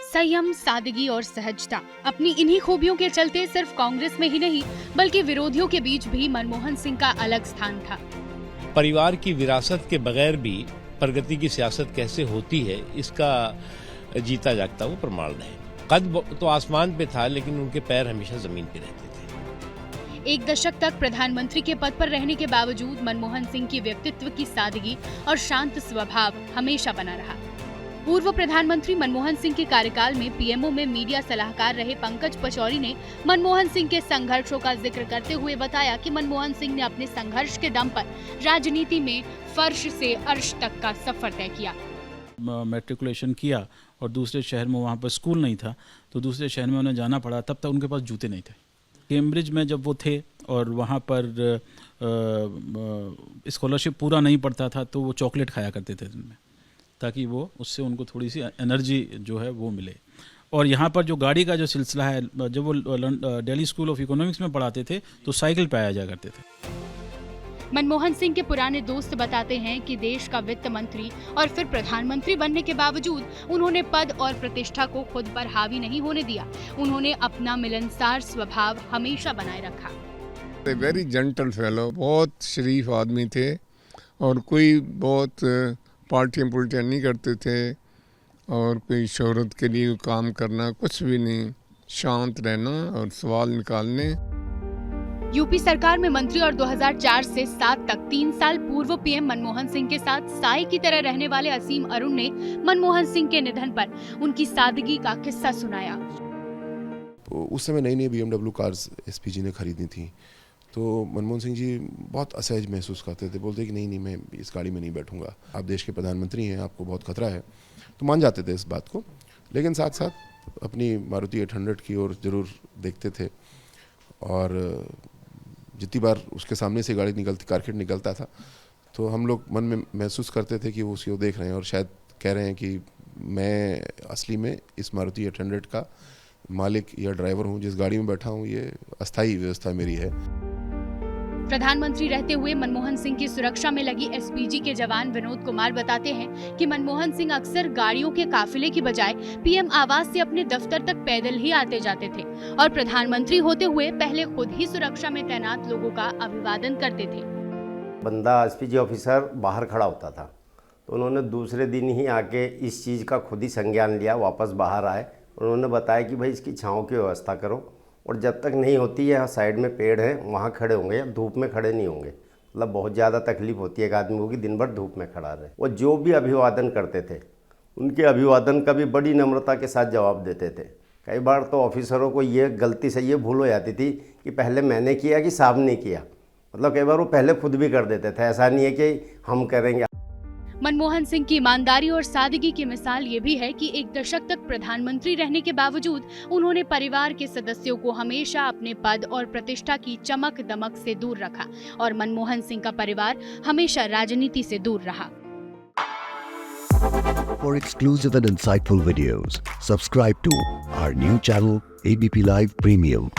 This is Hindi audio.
संयम, सादगी और सहजता, अपनी इन्हीं खूबियों के चलते सिर्फ कांग्रेस में ही नहीं बल्कि विरोधियों के बीच भी मनमोहन सिंह का अलग स्थान था। परिवार की विरासत के बगैर भी प्रगति की सियासत कैसे होती है, इसका जीता जागता वो प्रमाण है। कद तो आसमान पे था, लेकिन उनके पैर हमेशा जमीन पे रहते थे। एक दशक तक प्रधानमंत्री के पद पर रहने के बावजूद मनमोहन सिंह की व्यक्तित्व की सादगी और शांत स्वभाव हमेशा बना रहा। पूर्व प्रधानमंत्री मनमोहन सिंह के कार्यकाल में पीएमओ में मीडिया सलाहकार रहे पंकज पचौरी ने मनमोहन सिंह के संघर्षों का जिक्र करते हुए बताया कि मनमोहन सिंह ने अपने संघर्ष के दम पर राजनीति में फर्श से अर्श तक का सफर तय किया। मैट्रिकुलेशन किया और दूसरे शहर में, वहाँ पर स्कूल नहीं था तो दूसरे शहर में उन्हें जाना पड़ा। तब तक उनके पास जूते नहीं थे। कैम्ब्रिज में जब वो थे और वहाँ पर स्कॉलरशिप पूरा नहीं पड़ता था तो वो चॉकलेट खाया करते थे दिन में, ताकि वो उससे उनको थोड़ी सी एनर्जी जो है वो मिले। और यहाँ पर जो गाड़ी का जो सिलसिला है, जब वो दिल्ली स्कूल ऑफ इकोनॉमिक्स में पढ़ाते थे तो साइकिल पे आया जाया करते थे। मनमोहन सिंह के पुराने दोस्त बताते हैं कि देश का वित्त मंत्री और फिर प्रधानमंत्री बनने के बावजूद उन्होंने पद और प्रतिष्ठा को खुद पर हावी नहीं होने दिया। उन्होंने अपना मिलनसार स्वभाव हमेशा बनाए रखा। वेरी जेंटल फेलो, बहुत शरीफ आदमी थे और कोई बहुत पार्टियां पुलटियां नहीं करते थे और कोई शोहरत के लिए काम करना कुछ भी नहीं, शांत रहना और सवाल निकालने। यूपी सरकार में मंत्री और 2004 से 7 तक 3 साल पूर्व पीएम मनमोहन सिंह के साथ साए की तरह रहने वाले असीम अरुण ने मनमोहन सिंह के निधन पर उनकी सादगी का किस्सा सुनाया। उस समय नई नई BMW कार्स एसपीजी ने खरीदी थी, तो मनमोहन सिंह जी बहुत असहज महसूस करते थे। बोलते कि नहीं मैं इस गाड़ी में नहीं बैठूंगा, आप देश के प्रधानमंत्री हैं, आपको बहुत खतरा है। तो मान जाते थे इस बात को, लेकिन साथ साथ अपनी मारुति 800 की ओर जरूर देखते थे। और जितनी बार उसके सामने से गाड़ी निकलती, कारखेट निकलता था, तो हम लोग मन में महसूस करते थे कि वो उसी को देख रहे हैं और शायद कह रहे हैं कि मैं असली में इस मारुति 800 का मालिक या ड्राइवर हूँ, जिस गाड़ी में बैठा हूँ ये अस्थायी व्यवस्था मेरी है। प्रधानमंत्री रहते हुए मनमोहन सिंह की सुरक्षा में लगी एसपीजी के जवान विनोद कुमार बताते हैं कि मनमोहन सिंह अक्सर गाड़ियों के काफिले की बजाय पीएम आवास से अपने दफ्तर तक पैदल ही आते जाते थे और प्रधानमंत्री होते हुए पहले खुद ही सुरक्षा में तैनात लोगों का अभिवादन करते थे। बंदा एसपीजी ऑफिसर बाहर खड़ा होता था तो उन्होंने दूसरे दिन ही आके इस चीज़ का खुद ही संज्ञान लिया, वापस बाहर आए। उन्होंने बताया कि भाई इसकी छाँव की व्यवस्था करो और जब तक नहीं होती है, साइड में पेड़ है वहाँ खड़े होंगे या धूप में खड़े नहीं होंगे। मतलब बहुत ज़्यादा तकलीफ होती है एक आदमी को कि दिन भर धूप में खड़ा रहे। वो जो भी अभिवादन करते थे उनके अभिवादन का भी बड़ी नम्रता के साथ जवाब देते थे। कई बार तो ऑफिसरों को ये गलती से ये भूल हो जाती थी कि पहले मैंने किया कि साहब ने किया। मतलब कई बार वो पहले खुद भी कर देते थे, ऐसा नहीं है कि हम करेंगे। मनमोहन सिंह की ईमानदारी और सादगी की मिसाल ये भी है कि एक दशक तक प्रधानमंत्री रहने के बावजूद उन्होंने परिवार के सदस्यों को हमेशा अपने पद और प्रतिष्ठा की चमक दमक से दूर रखा और मनमोहन सिंह का परिवार हमेशा राजनीति से दूर रहा। For exclusive and insightful videos, subscribe to our new channel ABP Live Premium.